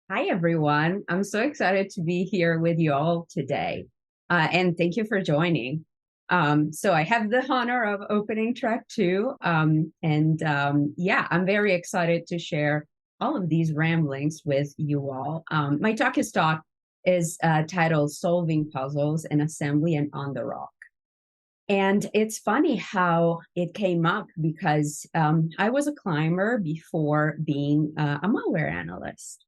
Hi, everyone. I'm so excited to be here with you all today. And thank you for joining. So I have the honor of opening track two. Yeah, I'm very excited to share all of these ramblings with you all. My talk is titled Solving Puzzles in Assembly and on the Raw. And it's funny how it came up because I was a climber before being a malware analyst.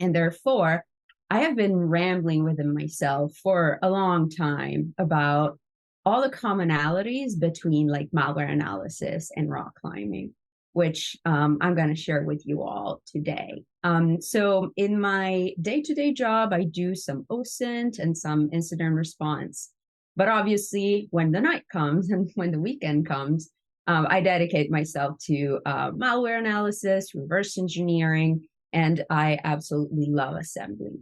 And therefore, I have been rambling within myself for a long time about all the commonalities between like malware analysis and rock climbing, which I'm going to share with you all today. So, in my day to day job, I do some OSINT and some incident response. But obviously, when the night comes and when the weekend comes, I dedicate myself to malware analysis, reverse engineering, and I absolutely love assembly.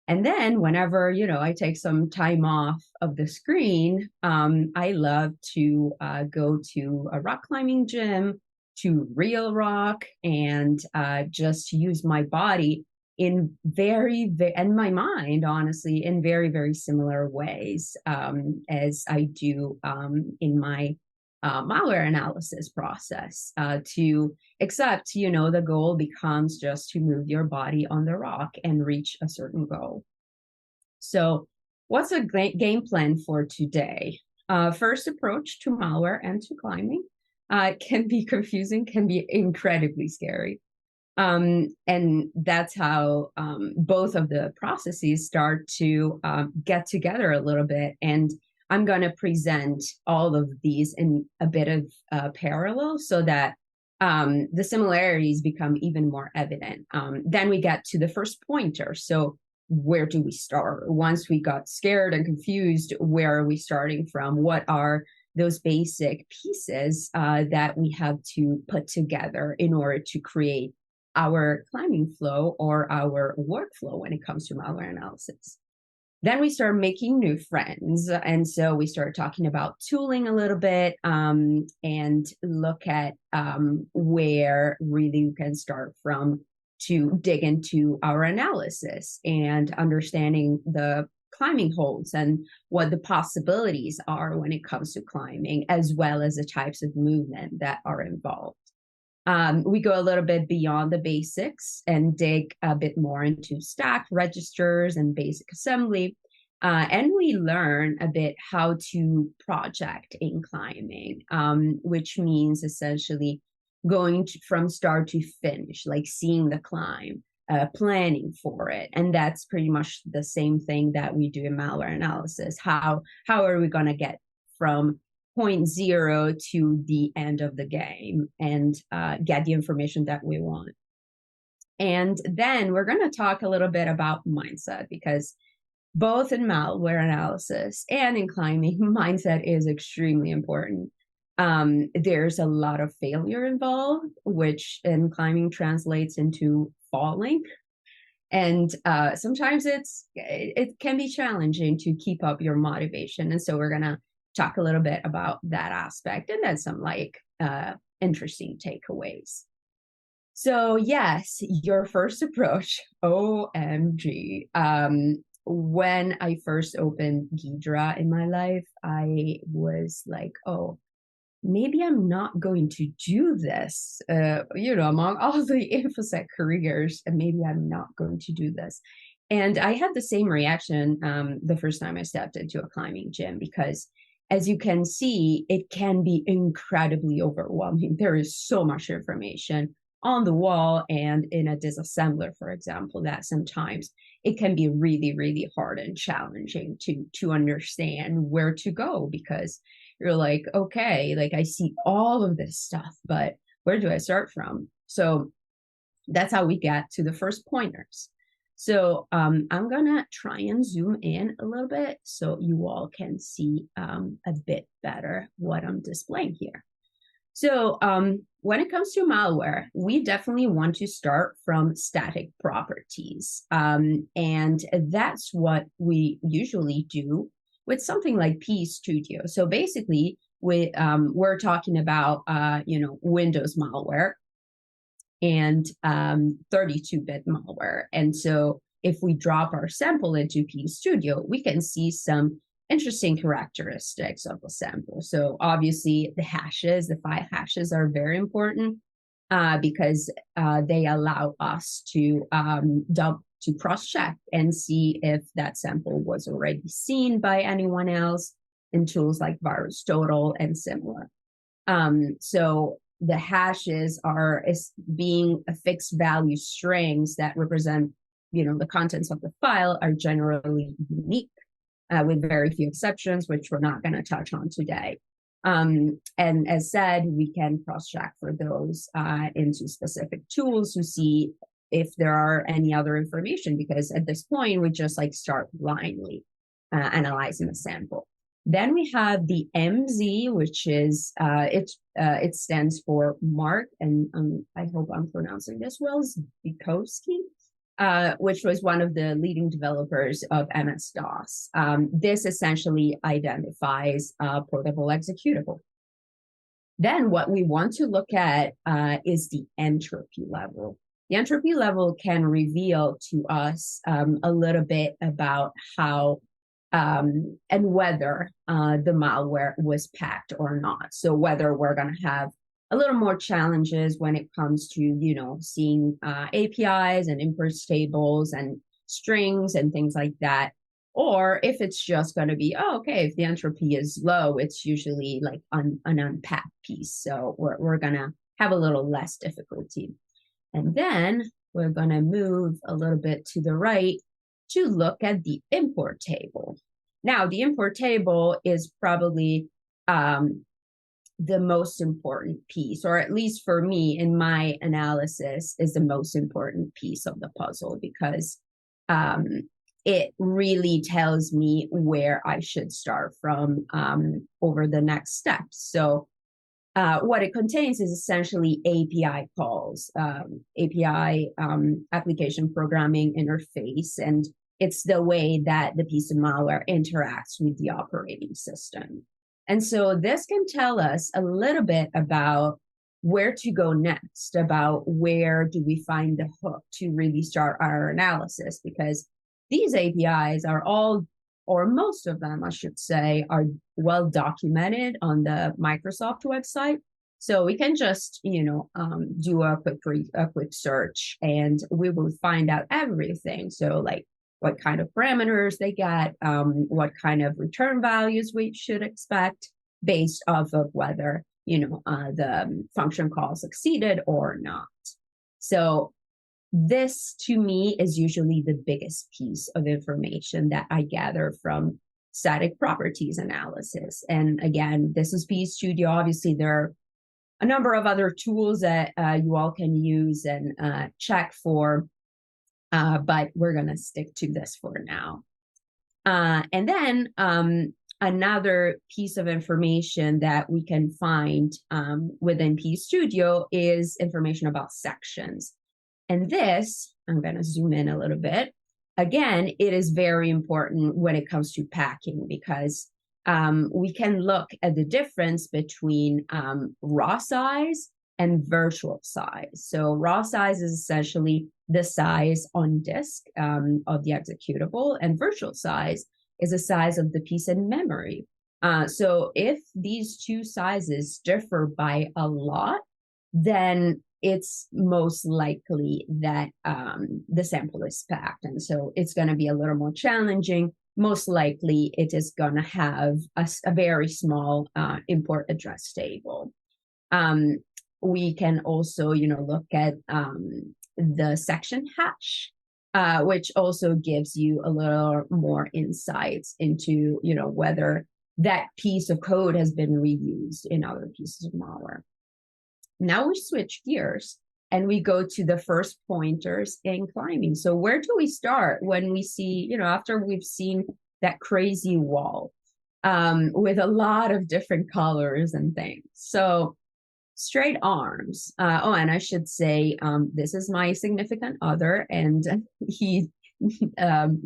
And then whenever, I take some time off of the screen, I love to go to a rock climbing gym, to real rock, and just use my body in and my mind, honestly, in very, very similar ways as I do in my malware analysis process to except the goal becomes just to move your body on the rock and reach a certain goal. So what's a game plan for today? First approach to malware and to climbing can be confusing, can be incredibly scary. And that's how both of the processes start to get together a little bit. And I'm going to present all of these in a bit of parallel so that the similarities become even more evident. Then we get to the first pointer. So where do we start? Once we got scared and confused, where are we starting from? What are those basic pieces that we have to put together in order to create our climbing flow or our workflow when it comes to malware analysis? Then we start making new friends. And so we start talking about tooling a little bit and look at where really you can start from to dig into our analysis and understanding the climbing holds and what the possibilities are when it comes to climbing, as well as the types of movement that are involved. We go a little bit beyond the basics and dig a bit more into stack registers and basic assembly. And we learn a bit how to project in climbing, which means essentially going from start to finish, like seeing the climb, planning for it. And that's pretty much the same thing that we do in malware analysis. How are we going to get from point zero to the end of the game and get the information that we want? And then we're going to talk a little bit about mindset because both in malware analysis and in climbing, mindset is extremely important. There's a lot of failure involved, which in climbing translates into falling. And sometimes it can be challenging to keep up your motivation. And so we're going to talk a little bit about that aspect and then some interesting takeaways. So yes, your first approach, OMG. When I first opened Ghidra in my life, I was like, oh, maybe I'm not going to do this. Among all the InfoSec careers, and maybe I'm not going to do this. And I had the same reaction the first time I stepped into a climbing gym because, as you can see, it can be incredibly overwhelming. There is so much information on the wall and in a disassembler, for example, that sometimes it can be really, really hard and challenging to understand where to go because you're like, okay, like I see all of this stuff, but where do I start from? So that's how we get to the first pointers. So I'm gonna try and zoom in a little bit so you all can see a bit better what I'm displaying here. So when it comes to malware, we definitely want to start from static properties. And that's what we usually do with something like PStudio. So basically, we're talking about, Windows malware. and 32-bit malware. And so if we drop our sample into PStudio, we can see some interesting characteristics of the sample. So obviously the hashes, the 5 hashes are very important because they allow us to cross-check and see if that sample was already seen by anyone else in tools like VirusTotal and similar. So the hashes are being a fixed value strings that represent, the contents of the file are generally unique, with very few exceptions, which we're not going to touch on today. And as said, we can cross-check for those into specific tools to see if there are any other information, because at this point, we just start blindly analyzing the sample. Then we have the MZ, which is, it stands for Mark, and I hope I'm pronouncing this well, Zbikowski, which was one of the leading developers of MS-DOS. This essentially identifies a portable executable. Then what we want to look at is the entropy level. The entropy level can reveal to us a little bit about how and whether the malware was packed or not. So whether we're going to have a little more challenges when it comes to, seeing APIs and import tables and strings and things like that. Or if it's just going to be, okay, if the entropy is low, it's usually like an unpacked piece. So we're going to have a little less difficulty. And then we're going to move a little bit to the right to look at the import table. Now, the import table is probably the most important piece, or at least for me in my analysis, is the most important piece of the puzzle, because it really tells me where I should start from over the next steps. So what it contains is essentially API calls, API application programming interface, and it's the way that the piece of malware interacts with the operating system. And so this can tell us a little bit about where to go next, about where do we find the hook to really start our analysis, because these APIs are all, or most of them, I should say, are well documented on the Microsoft website. So we can just, do a quick search, and we will find out everything. So like what kind of parameters they get, what kind of return values we should expect based off of whether, the function call succeeded or not. So this, to me, is usually the biggest piece of information that I gather from static properties analysis. And again, this is PStudio. Obviously, there are a number of other tools that you all can use and check for, but we're going to stick to this for now. And then another piece of information that we can find within PStudio is information about sections. And this, I'm going to zoom in a little bit. Again, it is very important when it comes to packing, because we can look at the difference between raw size and virtual size. So raw size is essentially the size on disk of the executable, and virtual size is the size of the piece in memory. So if these two sizes differ by a lot, then it's most likely that the sample is packed. And so it's going to be a little more challenging. Most likely it is going to have a very small import address table. We can also, look at the section hash, which also gives you a little more insights into, whether that piece of code has been reused in other pieces of malware. Now we switch gears and we go to the first pointers in climbing. So where do we start when we see, after we've seen that crazy wall with a lot of different colors and things? So straight arms. And I should say, this is my significant other, and he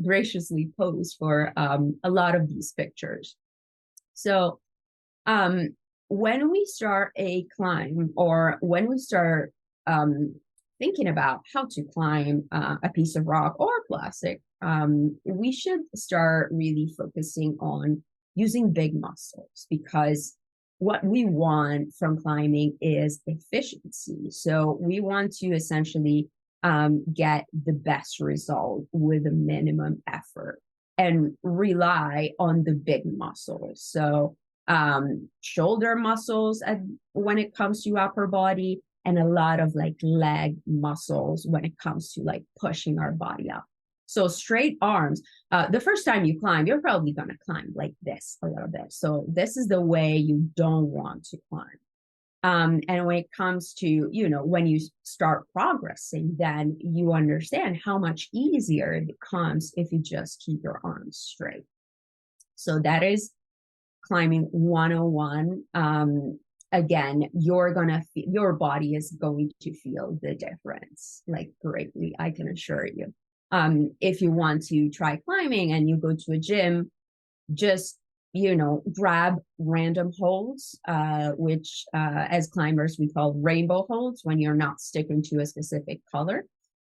graciously posed for a lot of these pictures. So when we start a climb, or when we start thinking about how to climb a piece of rock or plastic, we should start really focusing on using big muscles, because what we want from climbing is efficiency. So we want to essentially get the best result with a minimum effort and rely on the big muscles. So shoulder muscles when it comes to upper body, and a lot of like leg muscles when it comes to like pushing our body up. So straight arms, the first time you climb, you're probably going to climb like this a little bit. So this is the way you don't want to climb. And when it comes to, when you start progressing, then you understand how much easier it becomes if you just keep your arms straight. So that is climbing 101. Again, your body is going to feel the difference, like greatly, I can assure you. If you want to try climbing and you go to a gym, just grab random holds, which as climbers we call rainbow holds when you're not sticking to a specific color,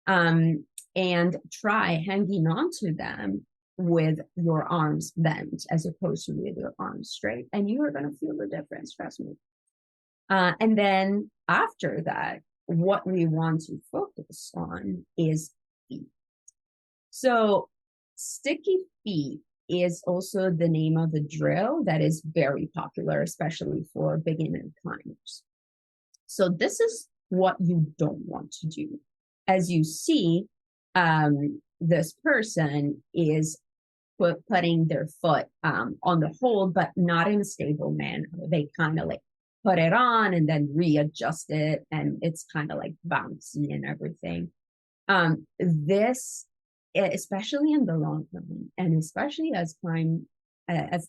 and try hanging onto them with your arms bent as opposed to with your arms straight, and you are going to feel the difference, trust me. And then after that, what we want to focus on is feet. So sticky feet is also the name of the drill that is very popular, especially for beginner climbers. So this is what you don't want to do. As you see, this person is putting their foot on the hold, but not in a stable manner. They kind of like put it on and then readjust it, and it's kind of like bouncy and everything. This, especially in the long run, and especially as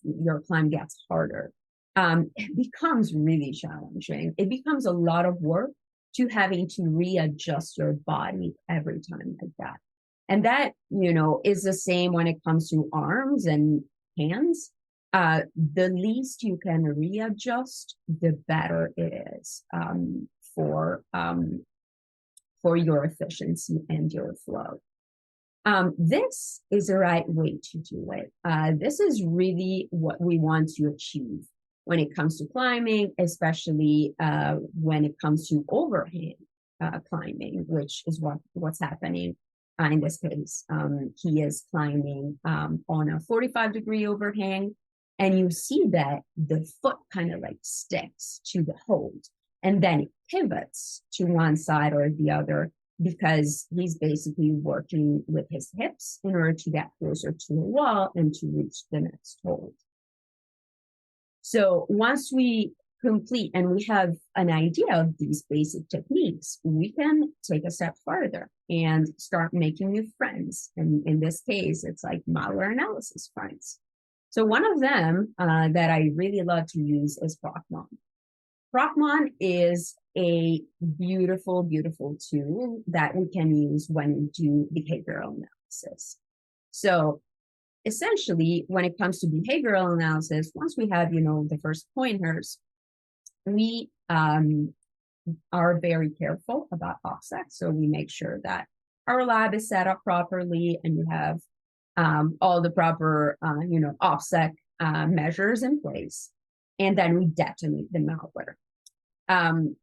your climb gets harder, it becomes really challenging. It becomes a lot of work to having to readjust your body every time like that. And that, is the same when it comes to arms and hands. The least you can readjust, the better it is for your efficiency and your flow. This is the right way to do it. This is really what we want to achieve when it comes to climbing, especially when it comes to overhang climbing, which is what's happening in this case. He is climbing on a 45-degree overhang, and you see that the foot kind of like sticks to the hold, and then it pivots to one side or the other, because he's basically working with his hips in order to get closer to the wall and to reach the next hold. So once we complete and we have an idea of these basic techniques, we can take a step further and start making new friends. And in this case, it's like malware analysis friends. So one of them that I really love to use is Procmon. Procmon is a beautiful, beautiful tool that we can use when we do behavioral analysis. So essentially, when it comes to behavioral analysis, once we have, the first pointers, we are very careful about offset. So we make sure that our lab is set up properly and you have all the proper, offset measures in place. And then we detonate the malware.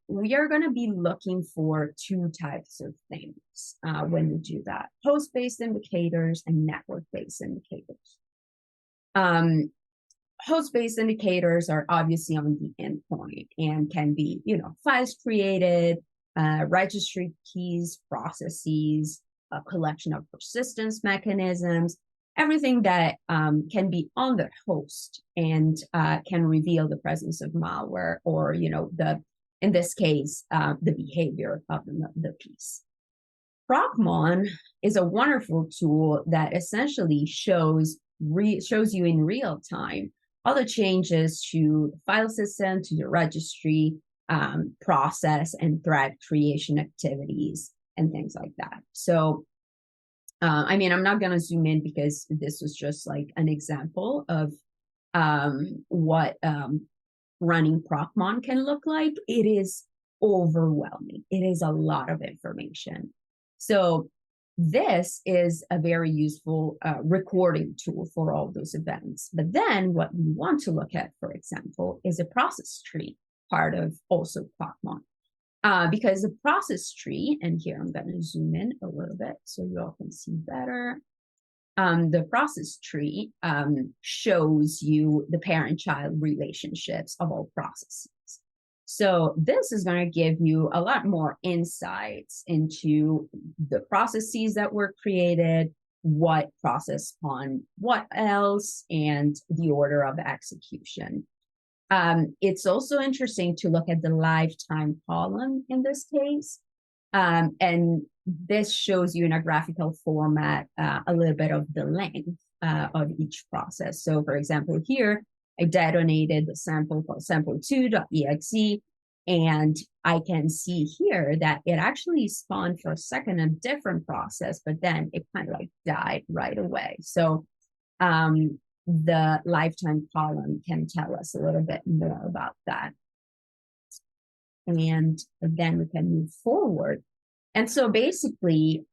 We are going to be looking for two types of things when we do that: host-based indicators and network-based indicators. Host-based indicators are obviously on the endpoint and can be, files created, registry keys, processes, a collection of persistence mechanisms, everything that can be on the host and can reveal the presence of malware or, in this case, the behavior of the piece. Procmon is a wonderful tool that essentially shows you in real time all the changes to the file system, to the registry, process and thread creation activities, and things like that. So, I'm not going to zoom in because this was just like an example of what running Procmon can look like. It is overwhelming. It is a lot of information. So this is a very useful recording tool for all those events. But then what we want to look at, for example, is a process tree, part of also Pokemon. Because the process tree, and here I'm going to zoom in a little bit so you all can see better. The process tree shows you the parent-child relationships of all processes. So this is going to give you a lot more insights into the processes that were created, what process on what else, and the order of execution. It's also interesting to look at the lifetime column in this case. And this shows you in a graphical format a little bit of the length of each process. So for example, here, I detonated the sample called sample2.exe, and I can see here that it actually spawned for a second a different process, but then it kind of like died right away. So the lifetime column can tell us a little bit more about that. And then we can move forward. And so basically,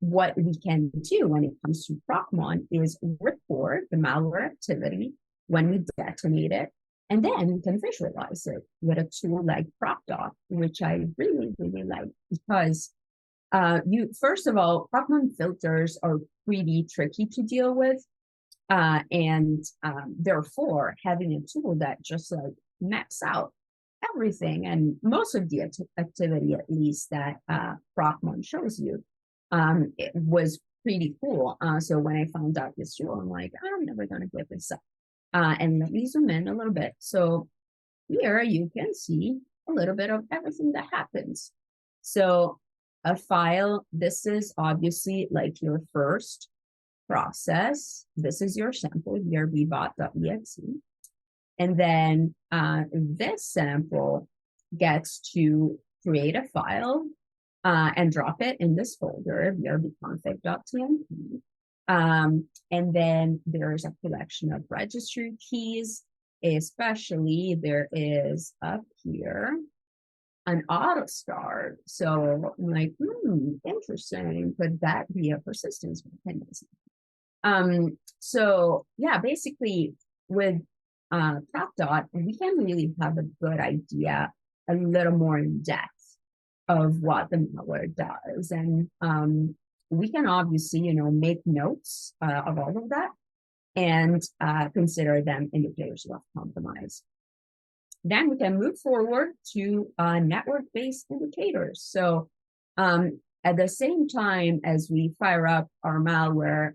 what we can do when it comes to Procmon is record the malware activity when we detonate it, and then we can visualize it with a tool like ProcDot, which I really, really like, because first of all, Procmon filters are pretty tricky to deal with. And therefore, having a tool that just like maps out everything and most of the activity, at least, that Procmon shows you, it was pretty cool. So when I found out this tool, I'm like, I'm never going to give this up. And let me zoom in a little bit. So here you can see a little bit of everything that happens. So a file, this is obviously like your first process. This is your sample here, bbot.exe. And then this sample gets to create a file and drop it in this folder, vrbconfig.tmp. And then there's a collection of registry keys, especially there is up here an auto start. So I'm like, interesting. Could that be a persistence mechanism? So yeah, basically with ProcDot, we can really have a good idea, a little more in depth of what the malware does. And we can obviously, make notes of all of that and consider them indicators of compromise. Then we can move forward to network-based indicators. So at the same time as we fire up our malware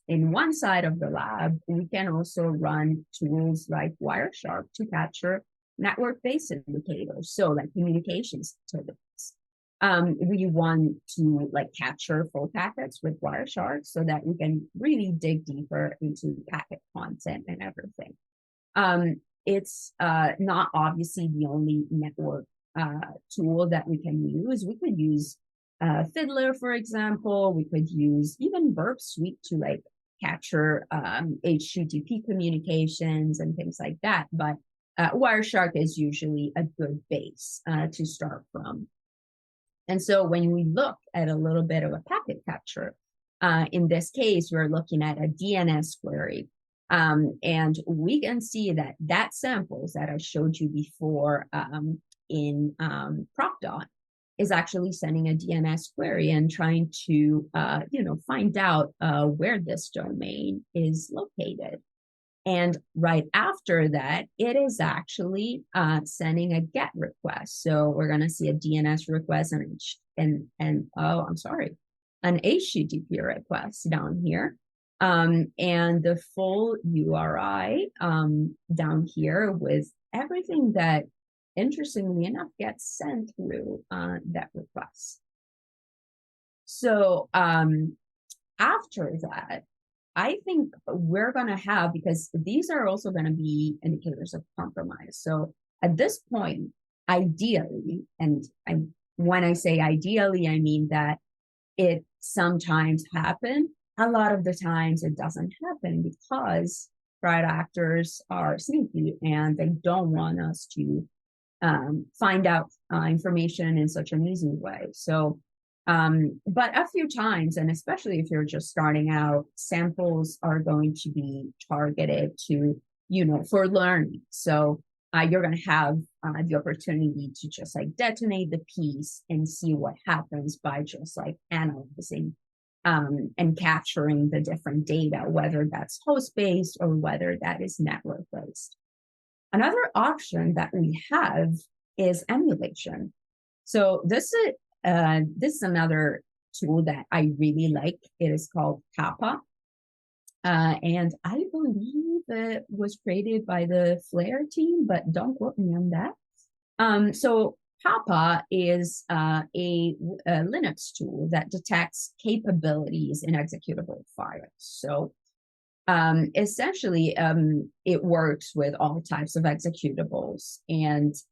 in one side of the lab, we can also run tools like Wireshark to capture network-based indicators, so like communications activities. We want to capture full packets with Wireshark so that we can really dig deeper into packet content and everything. It's not obviously the only network tool that we can use. We could use Fiddler, for example. We could use even Burp Suite to capture HTTP communications and things like that. But Wireshark is usually a good base to start from. And so when we look at a little bit of a packet capture, in this case, we're looking at a DNS query. And we can see that samples that I showed you before in ProcDot is actually sending a DNS query and trying to, find out where this domain is located. And right after that, it is actually sending a GET request. So we're going to see a DNS request and an HTTP request down here. And the full URI down here with everything that, interestingly enough, gets sent through that request. So after that, I think we're going to have, because these are also going to be indicators of compromise. So at this point, ideally, and when I say ideally, I mean that it sometimes happens. A lot of the times it doesn't happen because threat actors are sneaky and they don't want us to find out information in such an easy way. So, but a few times, and especially if you're just starting out, samples are going to be targeted to, for learning. So you're going to have the opportunity to just like detonate the piece and see what happens by just like analyzing and capturing the different data, whether that's host-based or whether that is network-based. Another option that we have is emulation. So this is another tool that I really like. It is called Kappa. And I believe it was created by the Flare team, but don't quote me on that. So Kappa is a Linux tool that detects capabilities in executable files. So essentially, it works with all types of executables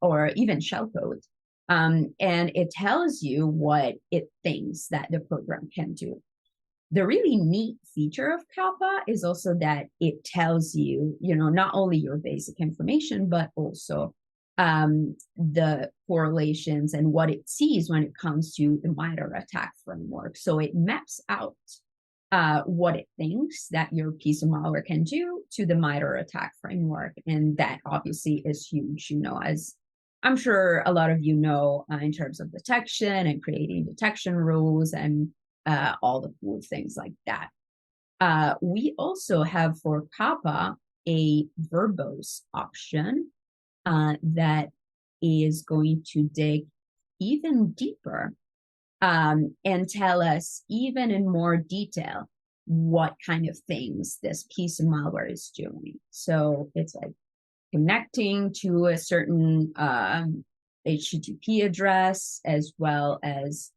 or even shellcode. And it tells you what it thinks that the program can do. The really neat feature of Kappa is also that it tells you, not only your basic information, but also the correlations and what it sees when it comes to the MITRE attack framework. So it maps out what it thinks that your piece of malware can do to the MITRE attack framework. And that obviously is huge, as I'm sure a lot of you know, in terms of detection and creating detection rules and all the cool things like that. We also have for Kappa a verbose option that is going to dig even deeper and tell us even in more detail what kind of things this piece of malware is doing. So it's like connecting to a certain HTTP address, as well as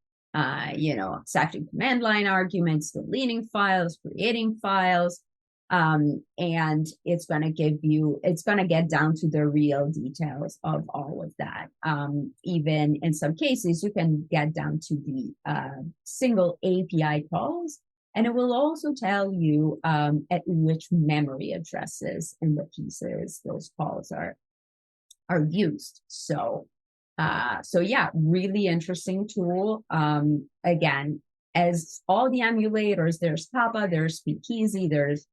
setting command line arguments, deleting files, creating files, and it's going to get down to the real details of all of that. Even in some cases, you can get down to the single API calls, and it will also tell you at which memory addresses in the pieces those calls are used. So yeah, really interesting tool. Again, as all the emulators, there's Kappa, there's Speakeasy, there's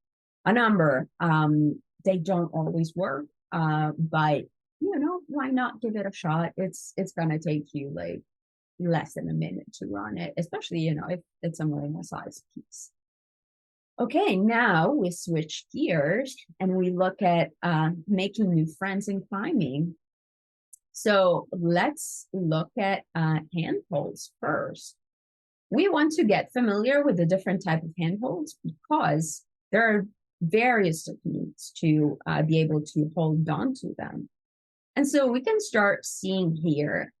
a number. They don't always work, but why not give it a shot? It's gonna take you like less than a minute to run it, especially if it's a normal size piece. Okay, now we switch gears and we look at making new friends in climbing. So let's look at handholds first. We want to get familiar with the different type of handholds because there are various techniques to be able to hold on to them. And so we can start seeing here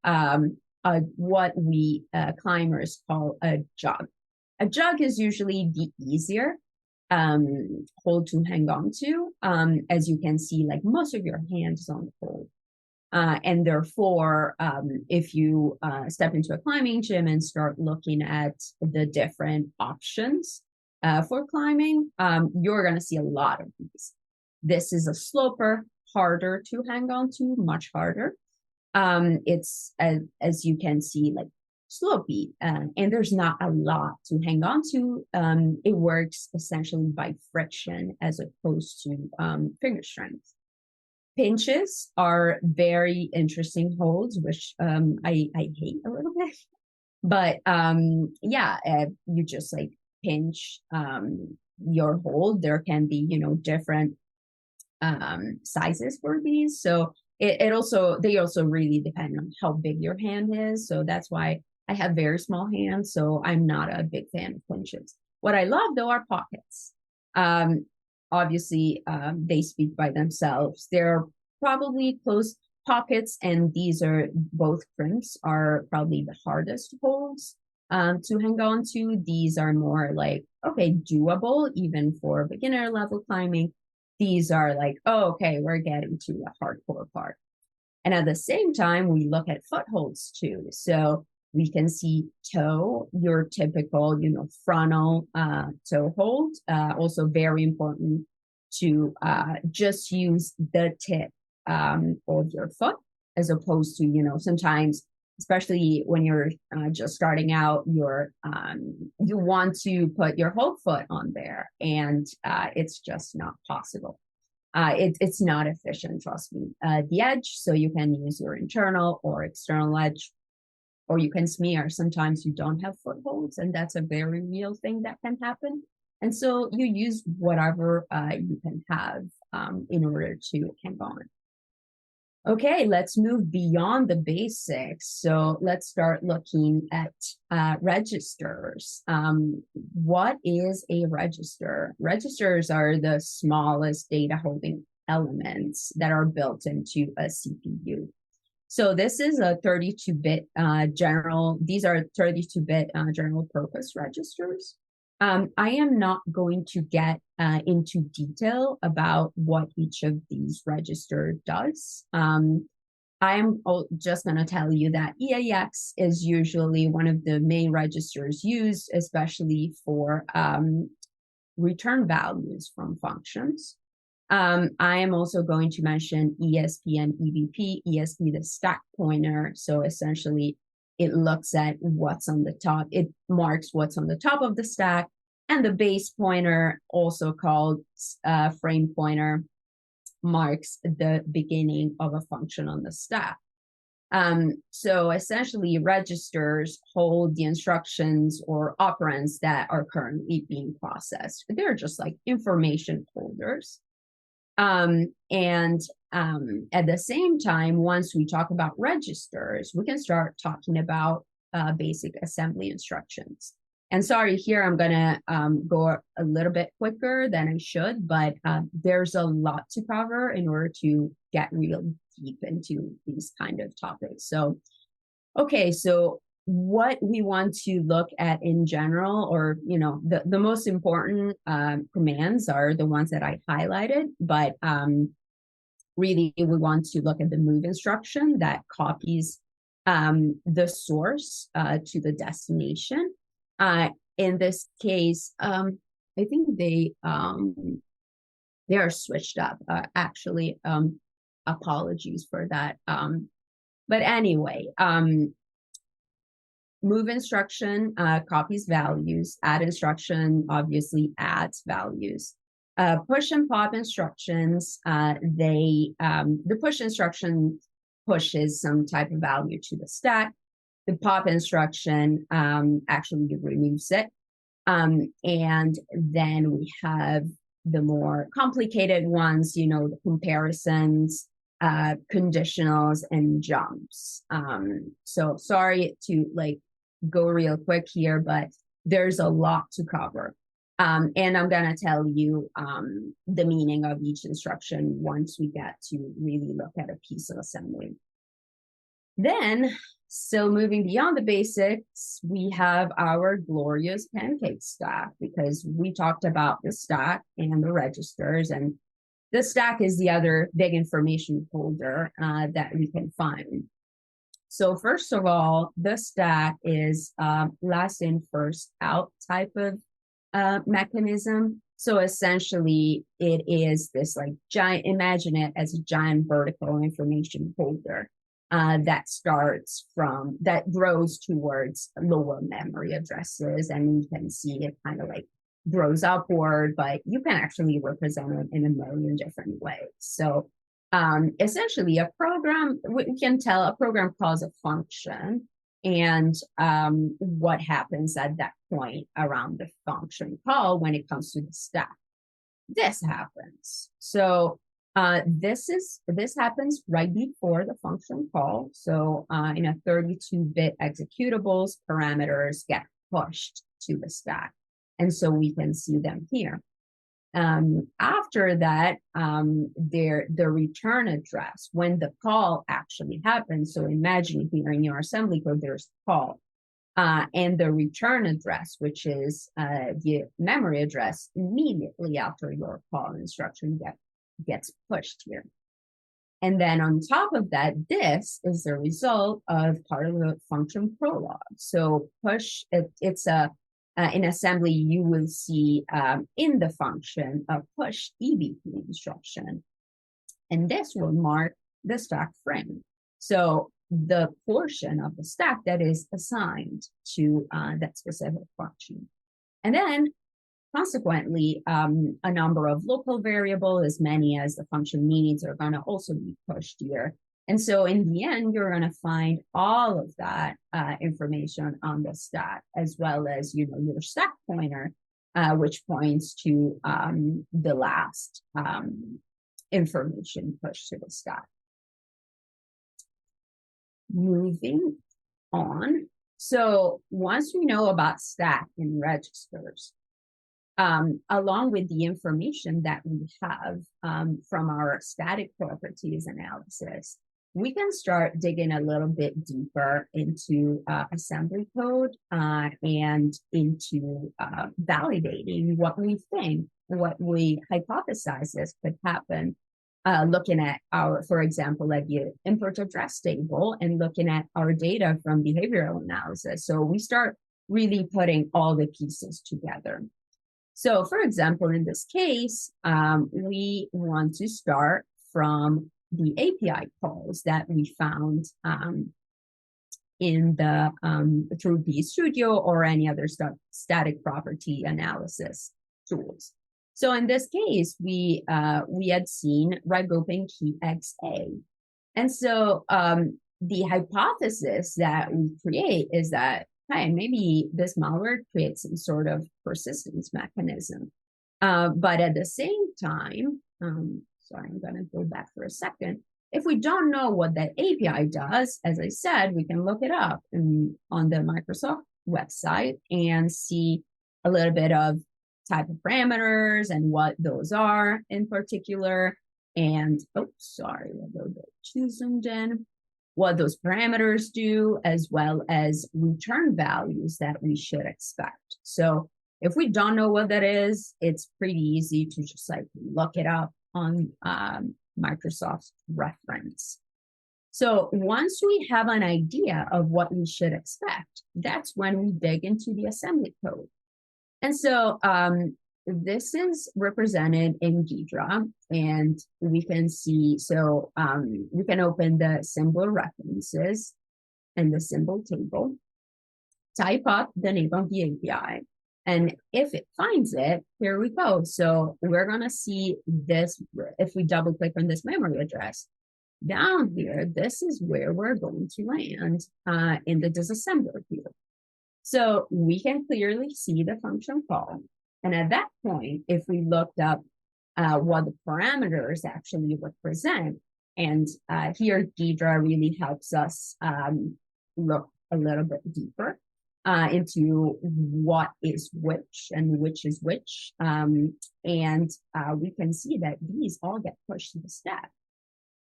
what we climbers call a jug. A jug is usually the easier hold to hang on to. As you can see, like most of your hand is on the hold. And therefore, if you step into a climbing gym and start looking at the different options for climbing, you're going to see a lot of these. This is a sloper, harder to hang on to, much harder. It's, as you can see, like slopey, and there's not a lot to hang on to. It works essentially by friction as opposed to finger strength. Pinches are very interesting holds, which I hate a little bit. But yeah, you just like pinch your hold. There can be, different sizes for these. So they also really depend on how big your hand is. So that's why I have very small hands. So I'm not a big fan of pinches. What I love though are pockets. Obviously, they speak by themselves. They're probably close pockets, and these are both crimps are probably the hardest holds to hang on to. These are more like, okay, doable even for beginner level climbing. These are like, oh, okay, we're getting to a hardcore part. And at the same time, we look at footholds too. So we can see toe, your typical, frontal toe hold. Also very important to just use the tip of your foot as opposed to, sometimes, especially when you're just starting out, you want to put your whole foot on there, and it's just not possible. It's not efficient, trust me. The edge, so you can use your internal or external edge, or you can smear. Sometimes you don't have footholds, and that's a very real thing that can happen. And so you use whatever you can have in order to hang on. Okay, let's move beyond the basics. So let's start looking at registers. What is a register? Registers are the smallest data holding elements that are built into a CPU. So this is a 32-bit these are 32-bit general purpose registers. I am not going to get into detail about what each of these registers does. I'm just going to tell you that EAX is usually one of the main registers used, especially for return values from functions. I am also going to mention ESP and EBP. ESP, the stack pointer. So essentially, it looks at what's on the top. It marks what's on the top of the stack. And the base pointer, also called frame pointer, marks the beginning of a function on the stack. So essentially, registers hold the instructions or operands that are currently being processed. They're just like information holders. At the same time, once we talk about registers, we can start talking about basic assembly instructions. And sorry, here I'm going to go a little bit quicker than I should, but there's a lot to cover in order to get real deep into these kind of topics. So, okay, so what we want to look at in general, or, the most important commands are the ones that I highlighted, but really we want to look at the move instruction that copies the source to the destination. In this case, I think they are switched up. Actually, apologies for that. But anyway, move instruction copies values. Add instruction obviously adds values. Push and pop instructions, the push instruction pushes some type of value to the stack. The pop instruction actually removes it. And then we have the more complicated ones, the comparisons, conditionals, and jumps. So sorry to go real quick here, but there's a lot to cover. And I'm going to tell you the meaning of each instruction once we get to really look at a piece of assembly. Then, so moving beyond the basics, we have our glorious pancake stack, because we talked about the stack and the registers, and the stack is the other big information folder that we can find. So first of all, the stack is last in, first out type of mechanism. So essentially, it is this giant, imagine it as a giant vertical information folder that grows towards lower memory addresses. And you can see it kind of grows upward, but you can actually represent it in a million different ways. So essentially, we can tell a program calls a function, and what happens at that point around the function call when it comes to the stack. This happens. So this happens right before the function call. So in a 32-bit executables, parameters get pushed to the stack. And so we can see them here. After that, the return address, when the call actually happens. So imagine here in your assembly code, there's a call. And the return address, which is the memory address immediately after your call instruction gets pushed here. And then on top of that, this is the result of part of the function prologue. So push, it's in assembly, you will see in the function a push EBP instruction. And this will mark the stack frame. So the portion of the stack that is assigned to that specific function. And then consequently, a number of local variables, as many as the function needs, are going to also be pushed here. And so in the end, you're going to find all of that information on the stack, as well as, you know, your stack pointer, which points to the last information pushed to the stack. Moving on. So once we know about stack and registers, along with the information that we have from our static properties analysis, we can start digging a little bit deeper into assembly code and into validating what we think, what we hypothesize this could happen, looking at our, for example, at the import address table and looking at our data from behavioral analysis. So we start really putting all the pieces together. So for example, in this case, we want to start from the API calls that we found in the through Studio or any other static property analysis tools. So in this case, we had seen regopen key XA. And so the hypothesis that we create is that, hey, maybe this malware creates some sort of persistence mechanism. But at the same time, sorry, I'm going to go back for a second. If we don't know what that API does, as I said, we can look it up on the Microsoft website and see a little bit of type of parameters and what those are in particular. And, oh, sorry, a little bit too zoomed in. What those parameters do, as well as return values that we should expect. So if we don't know what that is, it's pretty easy to just like look it up on Microsoft's reference. So once we have an idea of what we should expect, that's when we dig into the assembly code. And so this is represented in Ghidra, and we can see, so we can open the symbol references and the symbol table, type up the name of the API, and if it finds it, here we go. So we're going to see this, if we double click on this memory address, down here, this is where we're going to land in the disassembler field. So we can clearly see the function call. And at that point, if we looked up what the parameters actually represent, and here Ghidra really helps us look a little bit deeper into what is which and which is which. And we can see that these all get pushed to the stack.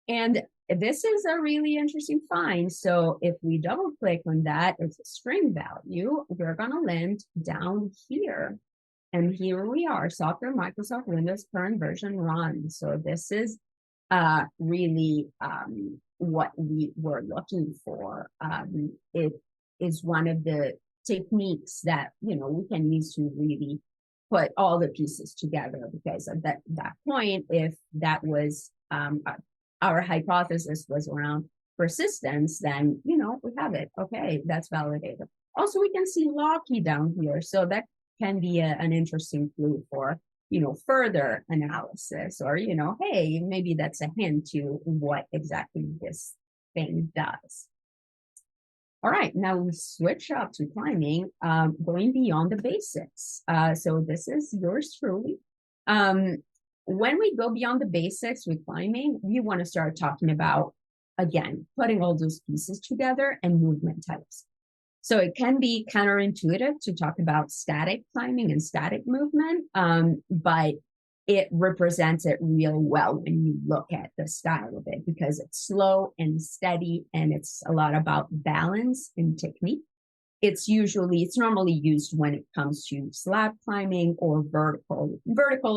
And this is a really interesting find. So if we double click on that, it's a string value, we're going to land down here. And here we are, software Microsoft Windows current version run. So this is really what we were looking for. It is one of the techniques that, you know, we can use to really put all the pieces together, because at that point, if that was our hypothesis was around persistence, then, you know, we have it. Okay, that's validated. Also, we can see Locky down here. So that can be an interesting clue for, you know, further analysis, or, you know, hey, maybe that's a hint to what exactly this thing does. All right, now we switch up to climbing, going beyond the basics. So this is yours truly. When we go beyond the basics with climbing, we want to start talking about, again, putting all those pieces together and movement types. So it can be counterintuitive to talk about static climbing and static movement, but it represents it real well when you look at the style of it, because it's slow and steady, and it's a lot about balance and technique. It's normally used when it comes to slab climbing or vertical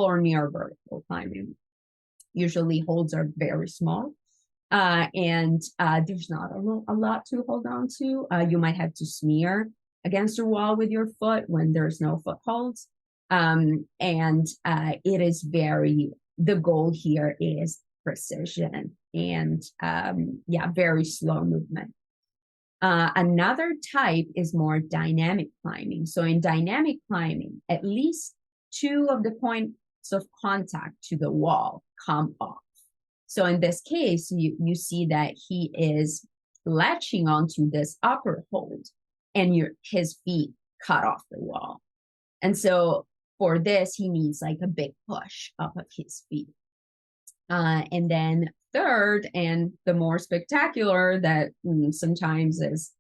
or near vertical climbing. Usually holds are very small, and there's not a lot to hold on to. You might have to smear against a wall with your foot when there's no footholds. And it is the goal here is precision and yeah, very slow movement. Another type is more dynamic climbing. So in dynamic climbing, at least two of the points of contact to the wall come off. So in this case, you see that he is latching onto this upper hold and his feet cut off the wall. And so for this, he needs like a big push up of his feet. And then third, and the more spectacular that sometimes is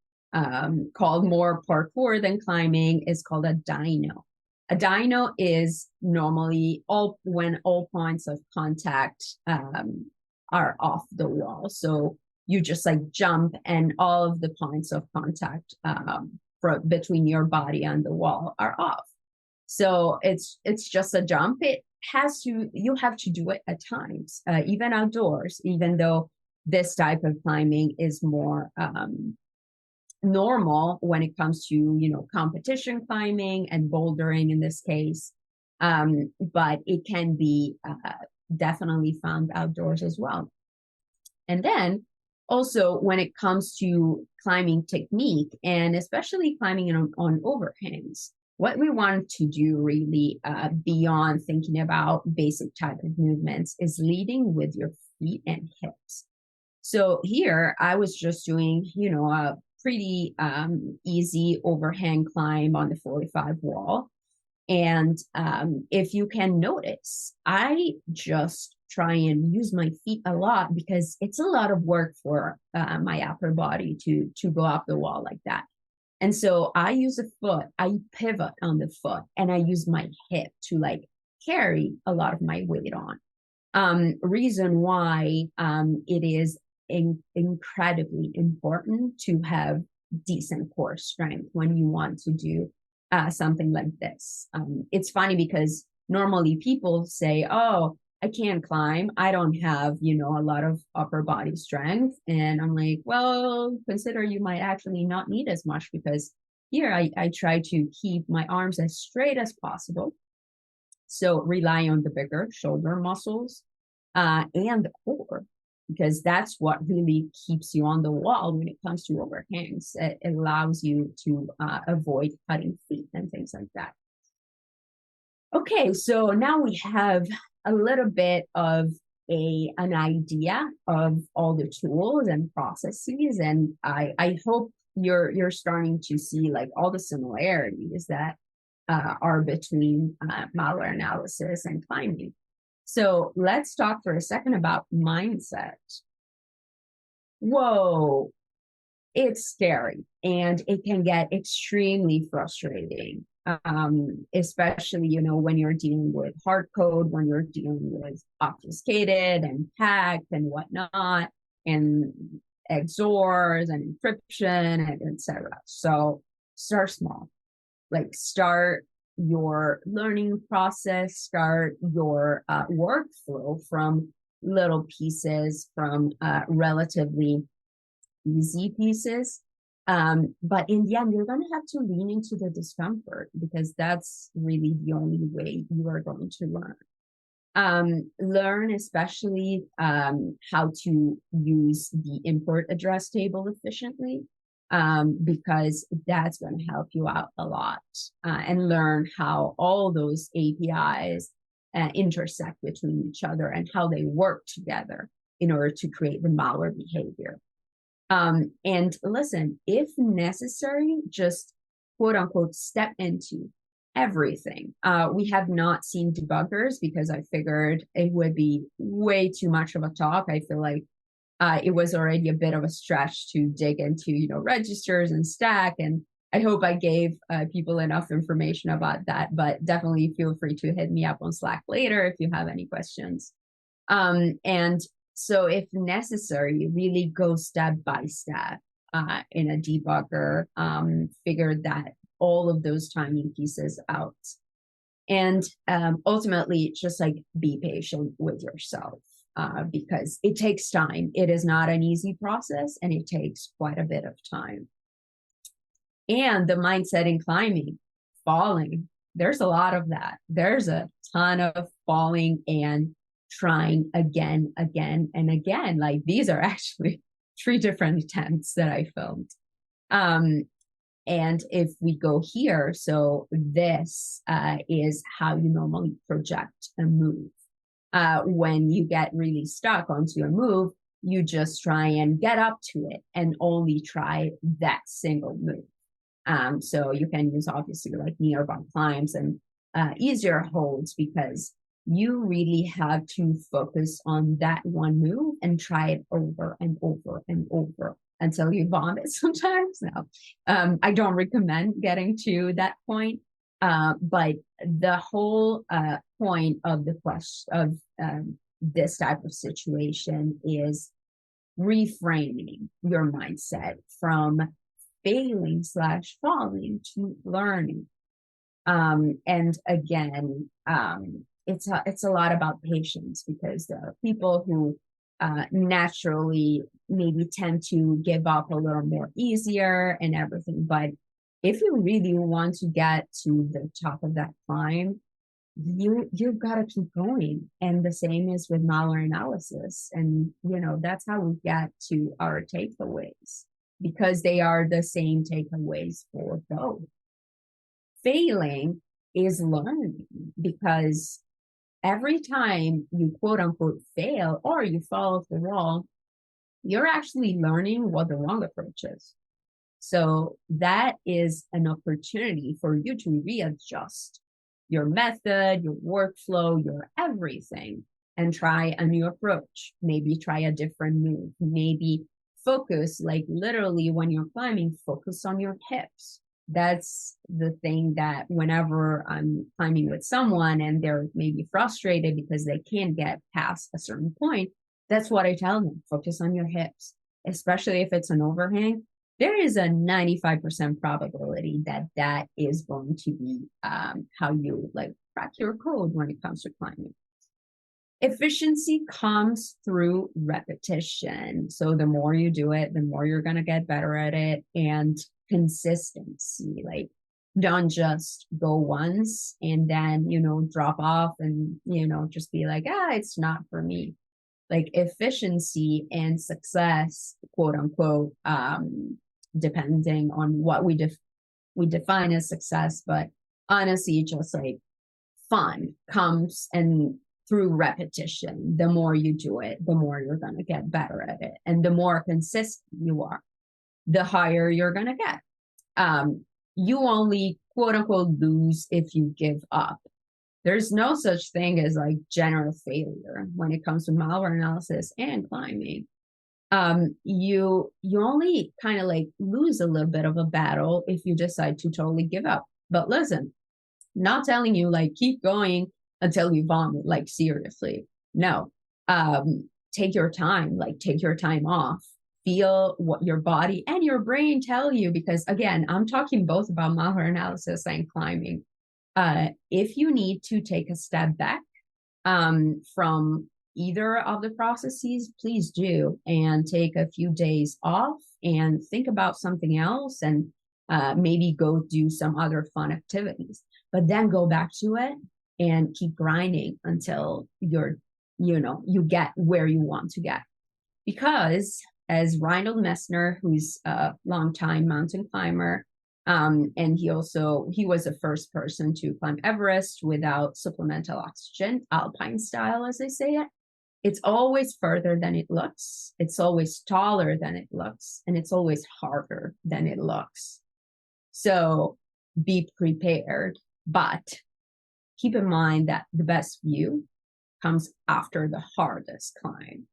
called more parkour than climbing, is called a dyno. A dyno is normally when all points of contact are off the wall. So you just like jump and all of the points of contact between your body and the wall are off. So it's just a jump. You have to do it at times, even outdoors, even though this type of climbing is more normal when it comes to, competition climbing and bouldering in this case. But it can be definitely found outdoors as well. And then also when it comes to climbing technique, and especially climbing on overhangs, what we want to do really beyond thinking about basic type of movements is leading with your feet and hips. So here I was just doing, a pretty easy overhang climb on the 45 wall. And if you can notice, I just try and use my feet a lot because it's a lot of work for my upper body to go up the wall like that. And so I use a foot, I pivot on the foot, and I use my hip to like carry a lot of my weight on. Reason why it is incredibly important to have decent core strength when you want to do something like this. It's funny because normally people say, oh, I can't climb. I don't have, a lot of upper body strength. And I'm like, well, consider you might actually not need as much, because here I try to keep my arms as straight as possible. So rely on the bigger shoulder muscles and the core, because that's what really keeps you on the wall when it comes to overhangs. It allows you to avoid cutting feet and things like that. Okay, so now we have a little bit of an idea of all the tools and processes, and I hope you're starting to see like all the similarities that are between malware analysis and climbing. So let's talk for a second about mindset. Whoa, it's scary and it can get extremely frustrating. Especially, when you're dealing with hard code, when you're dealing with obfuscated and hacked and whatnot, and XORs and encryption and etc. So start small, like start your learning process, start your workflow from little pieces, from relatively easy pieces. But in the end, you're going to have to lean into the discomfort, because that's really the only way you are going to learn. Learn especially how to use the import address table efficiently, because that's going to help you out a lot. And learn how all those APIs intersect between each other and how they work together in order to create the malware behavior. And listen, if necessary, just quote unquote step into everything. We have not seen debuggers because I figured it would be way too much of a talk. I feel like it was already a bit of a stretch to dig into, registers and stack. And I hope I gave people enough information about that, but definitely feel free to hit me up on Slack later if you have any questions. And so if necessary, really go step by step in a debugger, figure that all of those tiny pieces out. And ultimately, just like be patient with yourself, because it takes time. It is not an easy process, and it takes quite a bit of time. And the mindset in climbing, falling, there's a lot of that. There's a ton of falling and trying again, and again. Like these are actually 3 different attempts that I filmed. And if we go here, so this is how you normally project a move. When you get really stuck onto a move, you just try and get up to it and only try that single move. So you can use obviously like nearby climbs and easier holds, because you really have to focus on that one move and try it over and over and over until you vomit sometimes. No, I don't recommend getting to that point. But the whole point of the question of this type of situation is reframing your mindset from failing / falling to learning. And again, it's a lot about patience, because there are people who naturally maybe tend to give up a little more easier and everything. But if you really want to get to the top of that climb, you've got to keep going. And the same is with malware analysis. And that's how we get to our takeaways, because they are the same takeaways for both. Failing is learning, because every time you quote unquote fail or you fall off the wall, you're actually learning what the wrong approach is. So that is an opportunity for you to readjust your method, your workflow, your everything, and try a new approach. Maybe try a different move. Maybe focus, like literally when you're climbing, focus on your hips. That's the thing that whenever I'm climbing with someone and they're maybe frustrated because they can't get past a certain point, that's what I tell them. Focus on your hips, especially if it's an overhang. There is a 95% probability that that is going to be how you like crack your code when it comes to climbing. Efficiency comes through repetition. So the more you do it, the more you're going to get better at it. And consistency, like don't just go once and then, drop off and, just be like, it's not for me. Like efficiency and success, quote unquote, depending on what we define as success, but honestly, just like fun comes and through repetition. The more you do it, the more you're going to get better at it. And the more consistent you are, the higher you're going to get. You only quote unquote lose if you give up. There's no such thing as like general failure when it comes to malware analysis and climbing. You only kind of like lose a little bit of a battle if you decide to totally give up. But listen, not telling you like keep going until you vomit, like seriously. No. Take your time, like take your time off. Feel what your body and your brain tell you, because again, I'm talking both about malware analysis and climbing. If you need to take a step back from either of the processes, please do, and take a few days off and think about something else, and maybe go do some other fun activities, but then go back to it and keep grinding until you get where you want to get. Because as Reinhold Messner, who's a longtime mountain climber, and he was the first person to climb Everest without supplemental oxygen, alpine style, as they say it. It's always further than it looks. It's always taller than it looks. And it's always harder than it looks. So be prepared, but keep in mind that the best view comes after the hardest climb.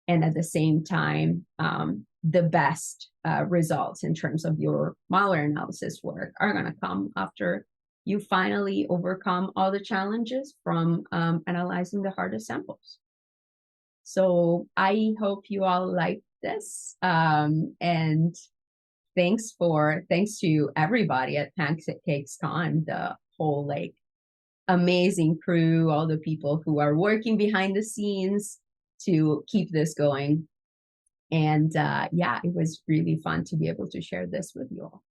And at the same time, the best results in terms of your malware analysis work are going to come after you finally overcome all the challenges from analyzing the hardest samples. So I hope you all like this. And thanks to everybody at PancakesCon, the whole like amazing crew, all the people who are working behind the scenes to keep this going. And it was really fun to be able to share this with you all.